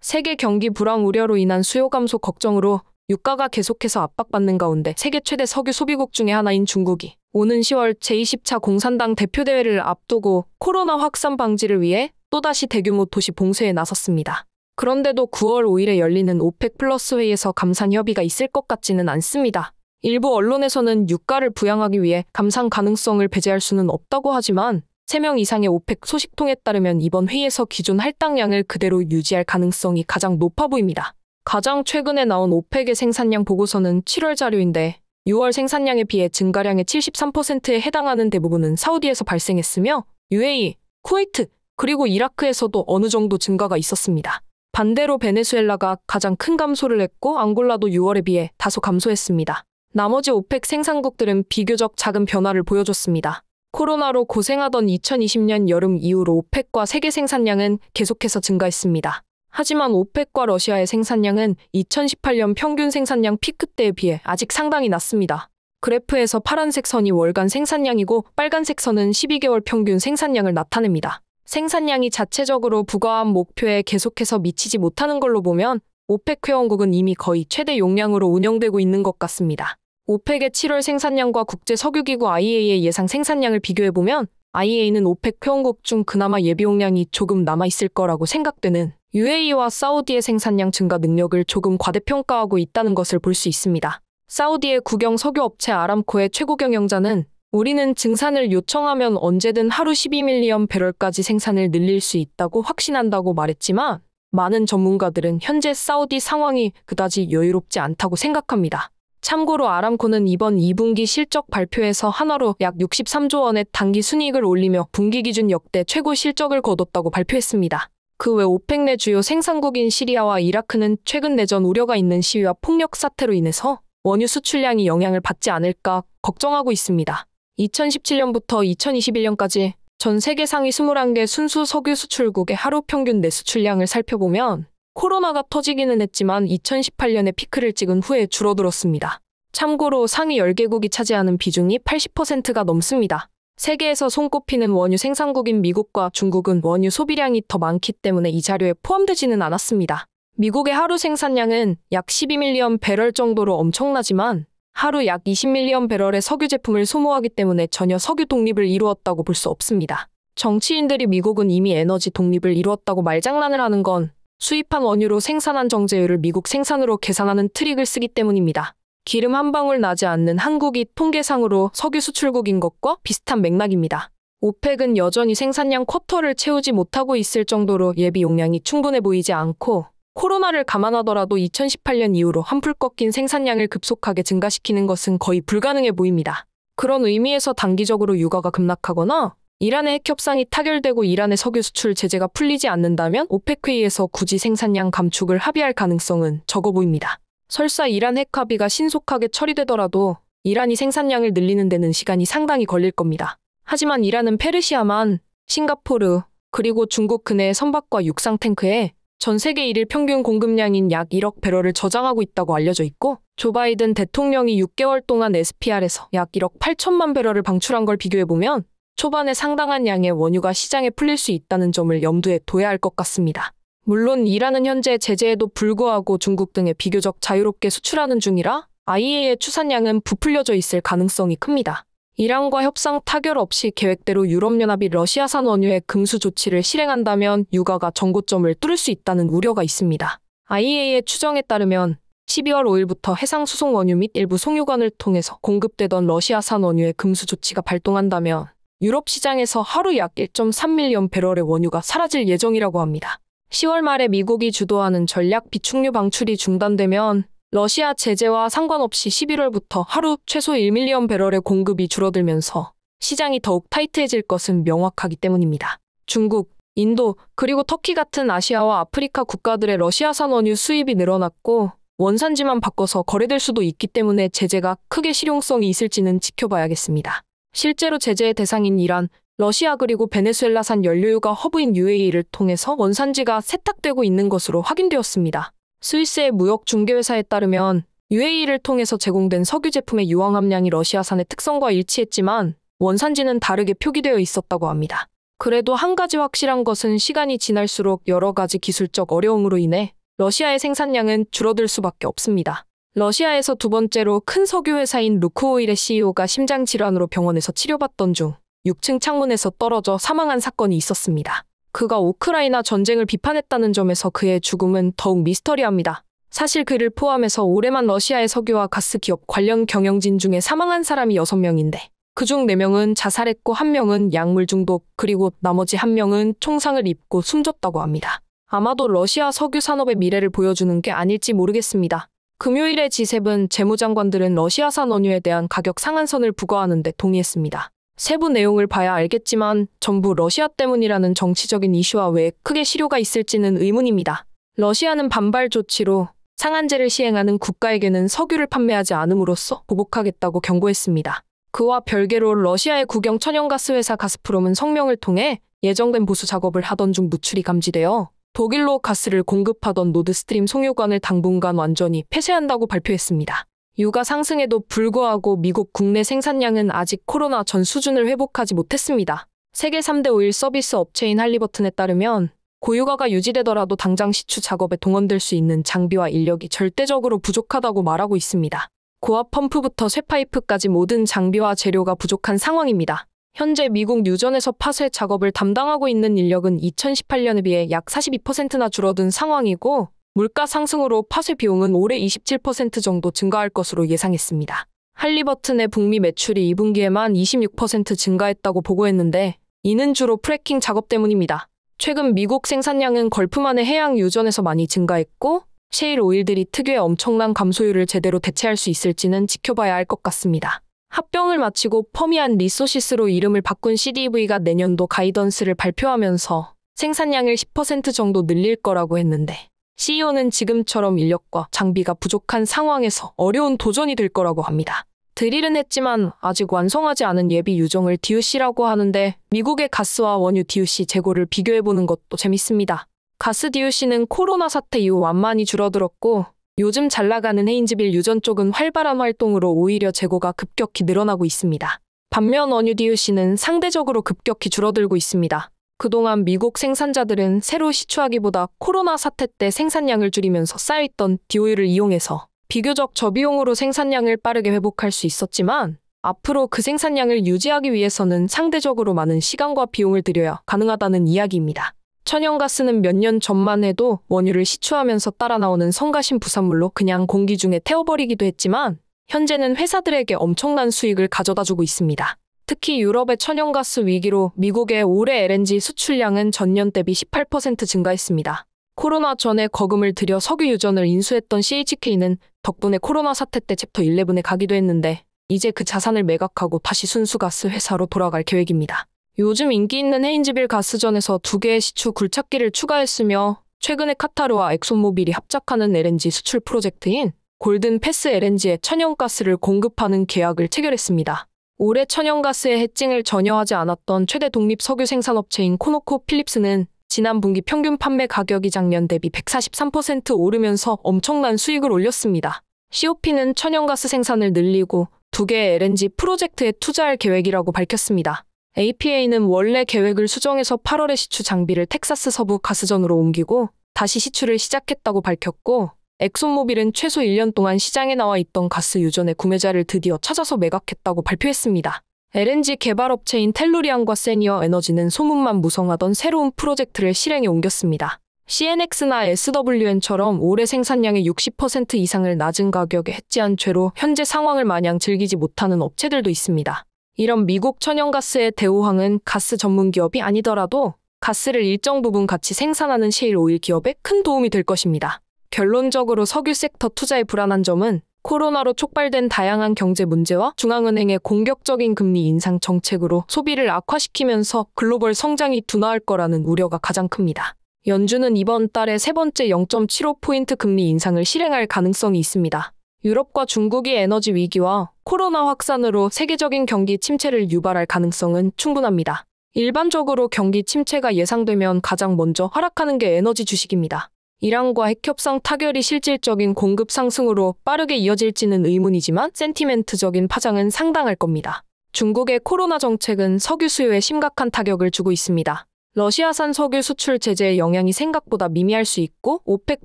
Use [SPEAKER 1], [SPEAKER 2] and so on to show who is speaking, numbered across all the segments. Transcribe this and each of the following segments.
[SPEAKER 1] 세계 경기 불황 우려로 인한 수요 감소 걱정으로 유가가 계속해서 압박받는 가운데 세계 최대 석유 소비국 중의 하나인 중국이 오는 10월 제20차 공산당 대표대회를 앞두고 코로나 확산 방지를 위해 또다시 대규모 도시 봉쇄에 나섰습니다. 그런데도 9월 5일에 열리는 오펙 플러스 회의에서 감산 협의가 있을 것 같지는 않습니다. 일부 언론에서는 유가를 부양하기 위해 감산 가능성을 배제할 수는 없다고 하지만 3명 이상의 오펙 소식통에 따르면 이번 회의에서 기존 할당량을 그대로 유지할 가능성이 가장 높아 보입니다. 가장 최근에 나온 오펙의 생산량 보고서는 7월 자료인데 6월 생산량에 비해 증가량의 73%에 해당하는 대부분은 사우디에서 발생했으며 UAE, 쿠웨이트, 그리고 이라크에서도 어느 정도 증가가 있었습니다. 반대로 베네수엘라가 가장 큰 감소를 했고 앙골라도 6월에 비해 다소 감소했습니다. 나머지 오펙 생산국들은 비교적 작은 변화를 보여줬습니다. 코로나로 고생하던 2020년 여름 이후로 오펙과 세계 생산량은 계속해서 증가했습니다. 하지만 오펙과 러시아의 생산량은 2018년 평균 생산량 피크 때에 비해 아직 상당히 낮습니다. 그래프에서 파란색 선이 월간 생산량이고 빨간색 선은 12개월 평균 생산량을 나타냅니다. 생산량이 자체적으로 부과한 목표에 계속해서 미치지 못하는 걸로 보면 오펙 회원국은 이미 거의 최대 용량으로 운영되고 있는 것 같습니다. 오펙의 7월 생산량과 국제석유기구 IEA의 예상 생산량을 비교해보면 IEA는 오펙 회원국 중 그나마 예비 용량이 조금 남아있을 거라고 생각되는 UAE와 사우디의 생산량 증가 능력을 조금 과대평가하고 있다는 것을 볼 수 있습니다. 사우디의 국영 석유업체 아람코의 최고 경영자는 우리는 증산을 요청하면 언제든 하루 12밀리언 배럴까지 생산을 늘릴 수 있다고 확신한다고 말했지만 많은 전문가들은 현재 사우디 상황이 그다지 여유롭지 않다고 생각합니다. 참고로 아람코는 이번 2분기 실적 발표에서 한화로 약 63조 원의 단기 순이익을 올리며 분기 기준 역대 최고 실적을 거뒀다고 발표했습니다. 그 외 오펙 내 주요 생산국인 시리아와 이라크는 최근 내전 우려가 있는 시위와 폭력 사태로 인해서 원유 수출량이 영향을 받지 않을까 걱정하고 있습니다. 2017년부터 2021년까지 전 세계 상위 21개 순수 석유 수출국의 하루 평균 내수출량을 살펴보면 코로나가 터지기는 했지만 2018년에 피크를 찍은 후에 줄어들었습니다. 참고로 상위 10개국이 차지하는 비중이 80%가 넘습니다. 세계에서 손꼽히는 원유 생산국인 미국과 중국은 원유 소비량이 더 많기 때문에 이 자료에 포함되지는 않았습니다. 미국의 하루 생산량은 약 12밀리언 배럴 정도로 엄청나지만 하루 약 20밀리언 배럴의 석유 제품을 소모하기 때문에 전혀 석유 독립을 이루었다고 볼 수 없습니다. 정치인들이 미국은 이미 에너지 독립을 이루었다고 말장난을 하는 건 수입한 원유로 생산한 정제율을 미국 생산으로 계산하는 트릭을 쓰기 때문입니다. 기름 한 방울 나지 않는 한국이 통계상으로 석유 수출국인 것과 비슷한 맥락입니다. 오펙은 여전히 생산량 쿼터를 채우지 못하고 있을 정도로 예비 용량이 충분해 보이지 않고 코로나를 감안하더라도 2018년 이후로 한풀 꺾인 생산량을 급속하게 증가시키는 것은 거의 불가능해 보입니다. 그런 의미에서 단기적으로 유가가 급락하거나 이란의 핵 협상이 타결되고 이란의 석유 수출 제재가 풀리지 않는다면 오펙 회의에서 굳이 생산량 감축을 합의할 가능성은 적어 보입니다. 설사 이란 핵 합의가 신속하게 처리되더라도 이란이 생산량을 늘리는 데는 시간이 상당히 걸릴 겁니다. 하지만 이란은 페르시아만, 싱가포르, 그리고 중국 근해의 선박과 육상 탱크에 전 세계 1일 평균 공급량인 약 1억 배럴을 저장하고 있다고 알려져 있고 조 바이든 대통령이 6개월 동안 SPR에서 약 1억 8천만 배럴을 방출한 걸 비교해보면 초반에 상당한 양의 원유가 시장에 풀릴 수 있다는 점을 염두에 둬야 할 것 같습니다. 물론 이란은 현재 제재에도 불구하고 중국 등에 비교적 자유롭게 수출하는 중이라 IEA의 추산량은 부풀려져 있을 가능성이 큽니다. 이란과 협상 타결 없이 계획대로 유럽연합이 러시아산 원유의 금수 조치를 실행한다면 유가가 전고점을 뚫을 수 있다는 우려가 있습니다. IEA의 추정에 따르면 12월 5일부터 해상수송 원유 및 일부 송유관을 통해서 공급되던 러시아산 원유의 금수 조치가 발동한다면 유럽 시장에서 하루 약 1.3밀리언 배럴의 원유가 사라질 예정이라고 합니다. 10월 말에 미국이 주도하는 전략 비축유 방출이 중단되면 러시아 제재와 상관없이 11월부터 하루 최소 1밀리언 배럴의 공급이 줄어들면서 시장이 더욱 타이트해질 것은 명확하기 때문입니다. 중국, 인도, 그리고 터키 같은 아시아와 아프리카 국가들의 러시아산 원유 수입이 늘어났고 원산지만 바꿔서 거래될 수도 있기 때문에 제재가 크게 실용성이 있을지는 지켜봐야겠습니다. 실제로 제재의 대상인 이란, 러시아 그리고 베네수엘라산 연료유가 허브인 UAE를 통해서 원산지가 세탁되고 있는 것으로 확인되었습니다. 스위스의 무역 중개회사에 따르면 UAE를 통해서 제공된 석유 제품의 유황 함량이 러시아산의 특성과 일치했지만 원산지는 다르게 표기되어 있었다고 합니다. 그래도 한 가지 확실한 것은 시간이 지날수록 여러 가지 기술적 어려움으로 인해 러시아의 생산량은 줄어들 수밖에 없습니다. 러시아에서 두 번째로 큰 석유 회사인 루크오일의 CEO가 심장질환으로 병원에서 치료받던 중 6층 창문에서 떨어져 사망한 사건이 있었습니다. 그가 우크라이나 전쟁을 비판했다는 점에서 그의 죽음은 더욱 미스터리합니다. 사실 그를 포함해서 올해만 러시아의 석유와 가스 기업 관련 경영진 중에 사망한 사람이 6명인데 그중 4명은 자살했고 1명은 약물 중독, 그리고 나머지 1명은 총상을 입고 숨졌다고 합니다. 아마도 러시아 석유 산업의 미래를 보여주는 게 아닐지 모르겠습니다. 금요일에 G7 재무장관들은 러시아산 원유에 대한 가격 상한선을 부과하는 데 동의했습니다. 세부 내용을 봐야 알겠지만 전부 러시아 때문이라는 정치적인 이슈와 왜 크게 실효가 있을지는 의문입니다. 러시아는 반발 조치로 상한제를 시행하는 국가에게는 석유를 판매하지 않음으로써 보복하겠다고 경고했습니다. 그와 별개로 러시아의 국영 천연가스 회사 가스프롬은 성명을 통해 예정된 보수 작업을 하던 중 누출이 감지되어 독일로 가스를 공급하던 노드스트림 송유관을 당분간 완전히 폐쇄한다고 발표했습니다. 유가 상승에도 불구하고 미국 국내 생산량은 아직 코로나 전 수준을 회복하지 못했습니다. 세계 3대 오일 서비스 업체인 할리버튼에 따르면 고유가가 유지되더라도 당장 시추 작업에 동원될 수 있는 장비와 인력이 절대적으로 부족하다고 말하고 있습니다. 고압 펌프부터 쇠파이프까지 모든 장비와 재료가 부족한 상황입니다. 현재 미국 뉴전에서 파쇄 작업을 담당하고 있는 인력은 2018년에 비해 약 42%나 줄어든 상황이고 물가 상승으로 파쇄 비용은 올해 27% 정도 증가할 것으로 예상했습니다. 할리버튼의 북미 매출이 2분기에만 26% 증가했다고 보고했는데 이는 주로 프래킹 작업 때문입니다. 최근 미국 생산량은 걸프만의 해양 유전에서 많이 증가했고 셰일 오일들이 특유의 엄청난 감소율을 제대로 대체할 수 있을지는 지켜봐야 할 것 같습니다. 합병을 마치고 퍼미안 리소시스로 이름을 바꾼 CDV가 내년도 가이던스를 발표하면서 생산량을 10% 정도 늘릴 거라고 했는데 CEO는 지금처럼 인력과 장비가 부족한 상황에서 어려운 도전이 될 거라고 합니다. 드릴은 했지만 아직 완성하지 않은 예비 유정을 DUC라고 하는데 미국의 가스와 원유 DUC 재고를 비교해보는 것도 재밌습니다. 가스 DUC는 코로나 사태 이후 완만히 줄어들었고 요즘 잘 나가는 헤인즈빌 유전 쪽은 활발한 활동으로 오히려 재고가 급격히 늘어나고 있습니다. 반면 원유 DUC는 상대적으로 급격히 줄어들고 있습니다. 그동안 미국 생산자들은 새로 시추하기보다 코로나 사태 때 생산량을 줄이면서 쌓여있던 DOU를 이용해서 비교적 저비용으로 생산량을 빠르게 회복할 수 있었지만 앞으로 그 생산량을 유지하기 위해서는 상대적으로 많은 시간과 비용을 들여야 가능하다는 이야기입니다. 천연가스는 몇 년 전만 해도 원유를 시추하면서 따라 나오는 성가신 부산물로 그냥 공기 중에 태워버리기도 했지만 현재는 회사들에게 엄청난 수익을 가져다주고 있습니다. 특히 유럽의 천연가스 위기로 미국의 올해 LNG 수출량은 전년 대비 18% 증가했습니다. 코로나 전에 거금을 들여 석유 유전을 인수했던 CHK는 덕분에 코로나 사태 때 챕터 11에 가기도 했는데 이제 그 자산을 매각하고 다시 순수가스 회사로 돌아갈 계획입니다. 요즘 인기 있는 헤인즈빌 가스전에서 2개의 시추 굴착기를 추가했으며 최근에 카타르와 엑손모빌이 합작하는 LNG 수출 프로젝트인 골든 패스 LNG에 천연가스를 공급하는 계약을 체결했습니다. 올해 천연가스의 해칭을 전혀 하지 않았던 최대 독립 석유 생산업체인 코노코 필립스는 지난 분기 평균 판매 가격이 작년 대비 143% 오르면서 엄청난 수익을 올렸습니다. COP는 천연가스 생산을 늘리고 2개의 LNG 프로젝트에 투자할 계획이라고 밝혔습니다. APA는 원래 계획을 수정해서 8월에 시추 장비를 텍사스 서부 가스전으로 옮기고 다시 시추를 시작했다고 밝혔고 엑손모빌은 최소 1년 동안 시장에 나와 있던 가스 유전의 구매자를 드디어 찾아서 매각했다고 발표했습니다. LNG 개발업체인 텔루리안과 세니어 에너지는 소문만 무성하던 새로운 프로젝트를 실행에 옮겼습니다. CNX나 SWN처럼 올해 생산량의 60% 이상을 낮은 가격에 해지한 죄로 현재 상황을 마냥 즐기지 못하는 업체들도 있습니다. 이런 미국 천연가스의 대호황은 가스 전문 기업이 아니더라도 가스를 일정 부분 같이 생산하는 셰일 오일 기업에 큰 도움이 될 것입니다. 결론적으로 석유 섹터 투자의 불안한 점은 코로나로 촉발된 다양한 경제 문제와 중앙은행의 공격적인 금리 인상 정책으로 소비를 악화시키면서 글로벌 성장이 둔화할 거라는 우려가 가장 큽니다. 연준은 이번 달에 세 번째 0.75포인트 금리 인상을 실행할 가능성이 있습니다. 유럽과 중국이 에너지 위기와 코로나 확산으로 세계적인 경기 침체를 유발할 가능성은 충분합니다. 일반적으로 경기 침체가 예상되면 가장 먼저 하락하는 게 에너지 주식입니다. 이란과 핵협상 타결이 실질적인 공급 상승으로 빠르게 이어질지는 의문이지만 센티멘트적인 파장은 상당할 겁니다. 중국의 코로나 정책은 석유 수요에 심각한 타격을 주고 있습니다. 러시아산 석유 수출 제재의 영향이 생각보다 미미할 수 있고 오펙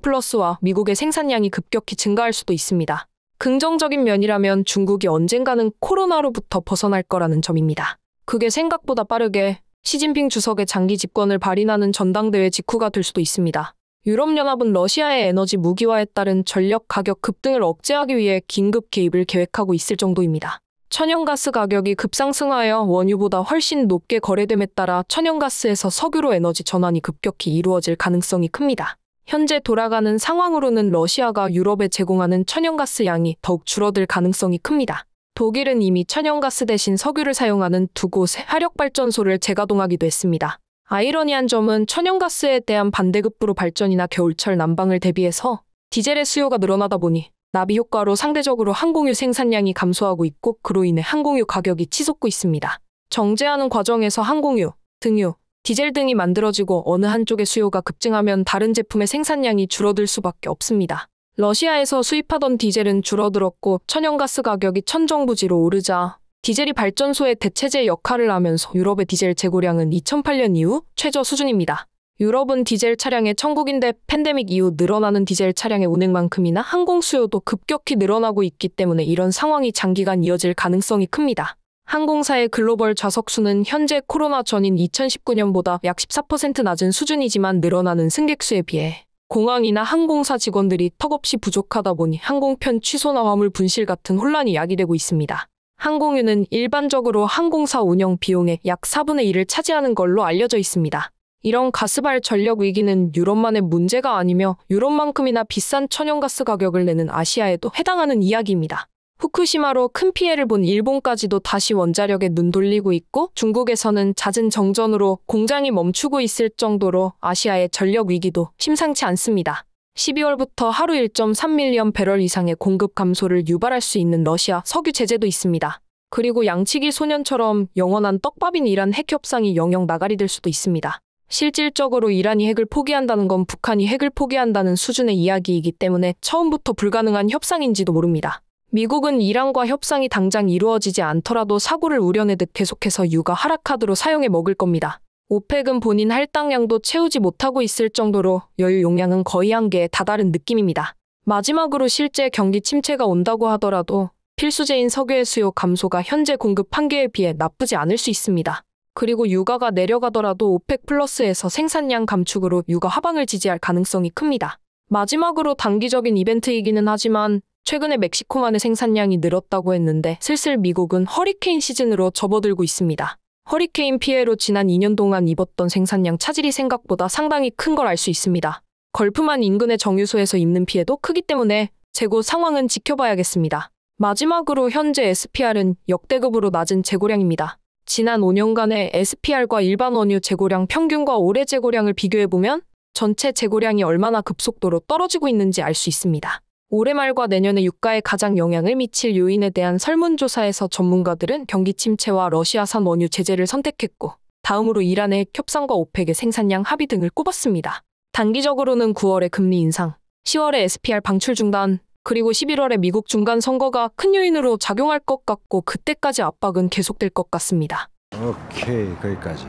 [SPEAKER 1] 플러스와 미국의 생산량이 급격히 증가할 수도 있습니다. 긍정적인 면이라면 중국이 언젠가는 코로나로부터 벗어날 거라는 점입니다. 그게 생각보다 빠르게 시진핑 주석의 장기 집권을 발인하는 전당대회 직후가 될 수도 있습니다. 유럽연합은 러시아의 에너지 무기화에 따른 전력 가격 급등을 억제하기 위해 긴급 개입을 계획하고 있을 정도입니다. 천연가스 가격이 급상승하여 원유보다 훨씬 높게 거래됨에 따라 천연가스에서 석유로 에너지 전환이 급격히 이루어질 가능성이 큽니다. 현재 돌아가는 상황으로는 러시아가 유럽에 제공하는 천연가스 양이 더욱 줄어들 가능성이 큽니다. 독일은 이미 천연가스 대신 석유를 사용하는 두 곳의 화력발전소를 재가동하기도 했습니다. 아이러니한 점은 천연가스에 대한 반대급부로 발전이나 겨울철 난방을 대비해서 디젤의 수요가 늘어나다 보니 나비 효과로 상대적으로 항공유 생산량이 감소하고 있고 그로 인해 항공유 가격이 치솟고 있습니다. 정제하는 과정에서 항공유, 등유, 디젤 등이 만들어지고 어느 한쪽의 수요가 급증하면 다른 제품의 생산량이 줄어들 수밖에 없습니다. 러시아에서 수입하던 디젤은 줄어들었고 천연가스 가격이 천정부지로 오르자 디젤이 발전소의 대체제 역할을 하면서 유럽의 디젤 재고량은 2008년 이후 최저 수준입니다. 유럽은 디젤 차량의 천국인데 팬데믹 이후 늘어나는 디젤 차량의 운행만큼이나 항공 수요도 급격히 늘어나고 있기 때문에 이런 상황이 장기간 이어질 가능성이 큽니다. 항공사의 글로벌 좌석수는 현재 코로나 전인 2019년보다 약 14% 낮은 수준이지만 늘어나는 승객 수에 비해 공항이나 항공사 직원들이 턱없이 부족하다 보니 항공편 취소나 화물 분실 같은 혼란이 야기되고 있습니다. 항공유는 일반적으로 항공사 운영 비용의 약 4분의 1을 차지하는 걸로 알려져 있습니다. 이런 가스발 전력 위기는 유럽만의 문제가 아니며 유럽만큼이나 비싼 천연가스 가격을 내는 아시아에도 해당하는 이야기입니다. 후쿠시마로 큰 피해를 본 일본까지도 다시 원자력에 눈 돌리고 있고 중국에서는 잦은 정전으로 공장이 멈추고 있을 정도로 아시아의 전력 위기도 심상치 않습니다. 12월부터 하루 1.3밀리언 배럴 이상의 공급 감소를 유발할 수 있는 러시아 석유 제재도 있습니다. 그리고 양치기 소년처럼 영원한 떡밥인 이란 핵 협상이 영영 나가리 될 수도 있습니다. 실질적으로 이란이 핵을 포기한다는 건 북한이 핵을 포기한다는 수준의 이야기이기 때문에 처음부터 불가능한 협상인지도 모릅니다. 미국은 이란과 협상이 당장 이루어지지 않더라도 사고를 우려내듯 계속해서 유가 하락하드로 사용해 먹을 겁니다. 오펙은 본인 할당량도 채우지 못하고 있을 정도로 여유 용량은 거의 한계에 다다른 느낌입니다. 마지막으로 실제 경기 침체가 온다고 하더라도 필수재인 석유의 수요 감소가 현재 공급 한계에 비해 나쁘지 않을 수 있습니다. 그리고 유가가 내려가더라도 오펙 플러스에서 생산량 감축으로 유가 하방을 지지할 가능성이 큽니다. 마지막으로 단기적인 이벤트이기는 하지만 최근에 멕시코만의 생산량이 늘었다고 했는데 슬슬 미국은 허리케인 시즌으로 접어들고 있습니다. 허리케인 피해로 지난 2년 동안 입었던 생산량 차질이 생각보다 상당히 큰 걸 알 수 있습니다. 걸프만 인근의 정유소에서 입는 피해도 크기 때문에 재고 상황은 지켜봐야겠습니다. 마지막으로 현재 SPR은 역대급으로 낮은 재고량입니다. 지난 5년간의 SPR과 일반 원유 재고량 평균과 올해 재고량을 비교해보면 전체 재고량이 얼마나 급속도로 떨어지고 있는지 알 수 있습니다. 올해 말과 내년에 유가에 가장 영향을 미칠 요인에 대한 설문조사에서 전문가들은 경기 침체와 러시아산 원유 제재를 선택했고 다음으로 이란의 핵 협상과 오펙의 생산량 합의 등을 꼽았습니다. 단기적으로는 9월의 금리 인상, 10월의 SPR 방출 중단, 그리고 11월에 미국 중간 선거가 큰 요인으로 작용할 것 같고 그때까지 압박은 계속될 것 같습니다.
[SPEAKER 2] 오케이, 거기까지.